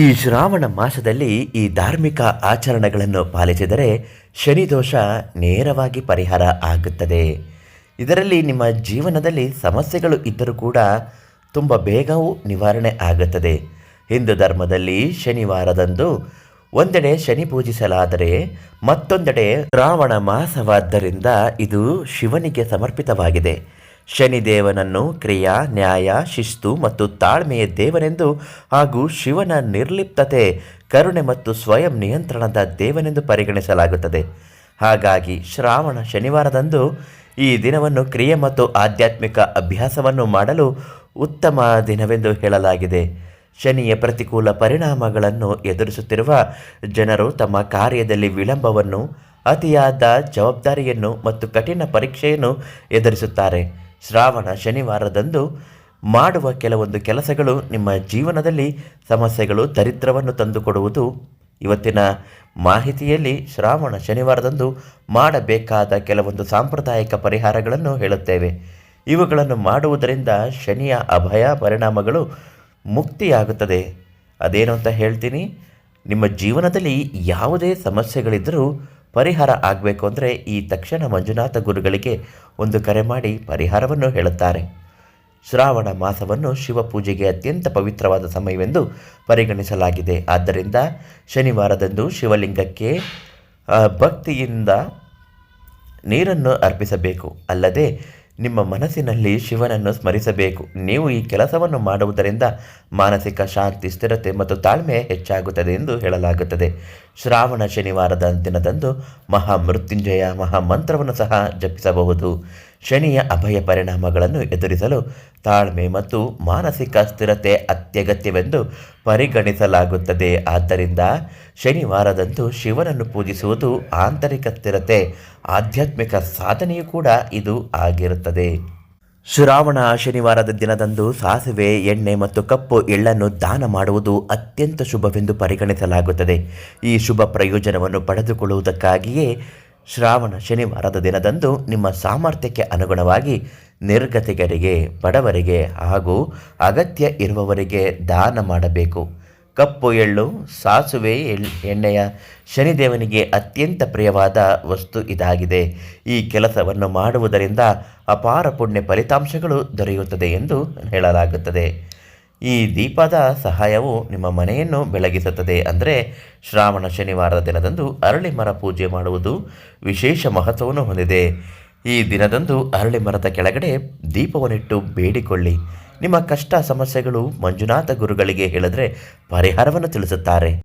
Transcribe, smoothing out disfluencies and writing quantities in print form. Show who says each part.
Speaker 1: ಈ ಶ್ರಾವಣ ಮಾಸದಲ್ಲಿ ಈ ಧಾರ್ಮಿಕ ಆಚರಣೆಗಳನ್ನು ಪಾಲಿಸಿದರೆ ಶನಿದೋಷ ನೇರವಾಗಿ ಪರಿಹಾರ ಆಗುತ್ತದೆ. ಇದರಲ್ಲಿ ನಿಮ್ಮ ಜೀವನದಲ್ಲಿ ಸಮಸ್ಯೆಗಳು ಇದ್ದರೂ ಕೂಡ ತುಂಬ ಬೇಗವೂ ನಿವಾರಣೆ ಆಗುತ್ತದೆ. ಹಿಂದೂ ಧರ್ಮದಲ್ಲಿ ಶನಿವಾರದಂದು ಒಂದೆಡೆ ಶನಿ ಪೂಜಿಸಲಾದರೆ ಮತ್ತೊಂದೆಡೆ ಶ್ರಾವಣ ಮಾಸವಾದ್ದರಿಂದ ಇದು ಶಿವನಿಗೆ ಸಮರ್ಪಿತವಾಗಿದೆ. ಶನಿದೇವನನ್ನು ಕ್ರಿಯಾ, ನ್ಯಾಯ, ಶಿಸ್ತು ಮತ್ತು ತಾಳ್ಮೆಯ ದೇವನೆಂದು ಹಾಗೂ ಶಿವನ ನಿರ್ಲಿಪ್ತತೆ, ಕರುಣೆ ಮತ್ತು ಸ್ವಯಂ ನಿಯಂತ್ರಣದ ದೇವನೆಂದು ಪರಿಗಣಿಸಲಾಗುತ್ತದೆ. ಹಾಗಾಗಿ ಶ್ರಾವಣ ಶನಿವಾರದಂದು ಈ ದಿನವನ್ನು ಕ್ರಿಯೆ ಮತ್ತು ಆಧ್ಯಾತ್ಮಿಕ ಅಭ್ಯಾಸವನ್ನು ಮಾಡಲು ಉತ್ತಮ ದಿನವೆಂದು ಹೇಳಲಾಗಿದೆ. ಶನಿಯ ಪ್ರತಿಕೂಲ ಪರಿಣಾಮಗಳನ್ನು ಎದುರಿಸುತ್ತಿರುವ ಜನರು ತಮ್ಮ ಕಾರ್ಯದಲ್ಲಿ ವಿಳಂಬವನ್ನು, ಅತಿಯಾದ ಜವಾಬ್ದಾರಿಯನ್ನು ಮತ್ತು ಕಠಿಣ ಪರೀಕ್ಷೆಯನ್ನು ಎದುರಿಸುತ್ತಾರೆ. ಶ್ರಾವಣ ಶನಿವಾರದಂದು ಮಾಡುವ ಕೆಲವೊಂದು ಕೆಲಸಗಳು ನಿಮ್ಮ ಜೀವನದಲ್ಲಿ ಸಮಸ್ಯೆಗಳು, ದರಿದ್ರವನ್ನು ತಂದುಕೊಡುವುದು. ಇವತ್ತಿನ ಮಾಹಿತಿಯಲ್ಲಿ ಶ್ರಾವಣ ಶನಿವಾರದಂದು ಮಾಡಬೇಕಾದ ಕೆಲವೊಂದು ಸಾಂಪ್ರದಾಯಿಕ ಪರಿಹಾರಗಳನ್ನು ಹೇಳುತ್ತೇವೆ. ಇವುಗಳನ್ನು ಮಾಡುವುದರಿಂದ ಶನಿಯ ಅಭಯ ಪರಿಣಾಮಗಳು ಮುಕ್ತಿಯಾಗುತ್ತದೆ. ಅದೇನು ಅಂತ ಹೇಳ್ತೀನಿ. ನಿಮ್ಮ ಜೀವನದಲ್ಲಿ ಯಾವುದೇ ಸಮಸ್ಯೆಗಳಿದ್ದರೂ ಪರಿಹಾರ ಆಗಬೇಕು ಅಂದರೆ ಈ ತಕ್ಷಣ ಮಂಜುನಾಥ ಗುರುಗಳಿಗೆ ಒಂದು ಕರೆ ಮಾಡಿ ಪರಿಹಾರವನ್ನು ಹೇಳುತ್ತಾರೆ. ಶ್ರಾವಣ ಮಾಸವನ್ನು ಶಿವಪೂಜೆಗೆ ಅತ್ಯಂತ ಪವಿತ್ರವಾದ ಸಮಯವೆಂದು ಪರಿಗಣಿಸಲಾಗಿದೆ. ಆದ್ದರಿಂದ ಶನಿವಾರದಂದು ಶಿವಲಿಂಗಕ್ಕೆ ಭಕ್ತಿಯಿಂದ ನೀರನ್ನು ಅರ್ಪಿಸಬೇಕು. ಅಲ್ಲದೆ ನಿಮ್ಮ ಮನಸ್ಸಿನಲ್ಲಿ ಶಿವನನ್ನು ಸ್ಮರಿಸಬೇಕು. ನೀವು ಈ ಕೆಲಸವನ್ನು ಮಾಡುವುದರಿಂದ ಮಾನಸಿಕ ಶಾಂತಿ, ಸ್ಥಿರತೆ ಮತ್ತು ತಾಳ್ಮೆ ಹೆಚ್ಚಾಗುತ್ತದೆ ಎಂದು ಹೇಳಲಾಗುತ್ತದೆ. ಶ್ರಾವಣ ಶನಿವಾರದ ದಿನದಂದು ಮಹಾಮೃತ್ಯುಂಜಯ ಮಹಾಮಂತ್ರವನ್ನು ಸಹ ಜಪಿಸಬಹುದು. ಶನಿಯ ಅಭಯ ಪರಿಣಾಮಗಳನ್ನು ಎದುರಿಸಲು ತಾಳ್ಮೆ ಮತ್ತು ಮಾನಸಿಕ ಸ್ಥಿರತೆ ಅತ್ಯಗತ್ಯವೆಂದು ಪರಿಗಣಿಸಲಾಗುತ್ತದೆ. ಆದ್ದರಿಂದ ಶನಿವಾರದಂದು ಶಿವನನ್ನು ಪೂಜಿಸುವುದು ಆಂತರಿಕ ಸ್ಥಿರತೆ, ಆಧ್ಯಾತ್ಮಿಕ ಸಾಧನೆಯೂ ಕೂಡ ಇದು ಆಗಿರುತ್ತದೆ. ಶ್ರಾವಣ ಶನಿವಾರದ ದಿನದಂದು ಸಾಸಿವೆ, ಎಣ್ಣೆ ಮತ್ತು ಕಪ್ಪು ಎಳ್ಳನ್ನು ದಾನ ಮಾಡುವುದು ಅತ್ಯಂತ ಶುಭವೆಂದು ಪರಿಗಣಿಸಲಾಗುತ್ತದೆ. ಈ ಶುಭ ಪ್ರಯೋಜನವನ್ನು ಪಡೆದುಕೊಳ್ಳುವುದಕ್ಕಾಗಿಯೇ ಶ್ರಾವಣ ಶನಿವಾರದ ದಿನದಂದು ನಿಮ್ಮ ಸಾಮರ್ಥ್ಯಕ್ಕೆ ಅನುಗುಣವಾಗಿ ನಿರ್ಗತಿಕರಿಗೆ, ಬಡವರಿಗೆ ಹಾಗೂ ಅಗತ್ಯ ಇರುವವರಿಗೆ ದಾನ ಮಾಡಬೇಕು. ಕಪ್ಪು ಎಳ್ಳು, ಸಾಸುವೆ ಎಣ್ಣೆಯ ಶನಿದೇವನಿಗೆ ಅತ್ಯಂತ ಪ್ರಿಯವಾದ ವಸ್ತು ಇದಾಗಿದೆ. ಈ ಕೆಲಸವನ್ನು ಮಾಡುವುದರಿಂದ ಅಪಾರ ಪುಣ್ಯ ಫಲಿತಾಂಶಗಳು ದೊರೆಯುತ್ತದೆ ಎಂದು ಹೇಳಲಾಗುತ್ತದೆ. ಈ ದೀಪದ ಸಹಾಯವು ನಿಮ್ಮ ಮನೆಯನ್ನು ಬೆಳಗಿಸುತ್ತದೆ. ಅಂದರೆ ಶ್ರಾವಣ ಶನಿವಾರದ ದಿನದಂದು ಅರಳಿ ಮರ ಪೂಜೆ ಮಾಡುವುದು ವಿಶೇಷ ಮಹತ್ವವನ್ನು ಹೊಂದಿದೆ. ಈ ದಿನದಂದು ಅರಳಿ ಮರದ ಕೆಳಗಡೆ ದೀಪವನ್ನಿಟ್ಟು ಬೇಡಿಕೊಳ್ಳಿ. ನಿಮ್ಮ ಕಷ್ಟ ಸಮಸ್ಯೆಗಳು ಮಂಜುನಾಥ ಗುರುಗಳಿಗೆ ಹೇಳಿದರೆ ಪರಿಹಾರವನ್ನು ತಿಳಿಸುತ್ತಾರೆ.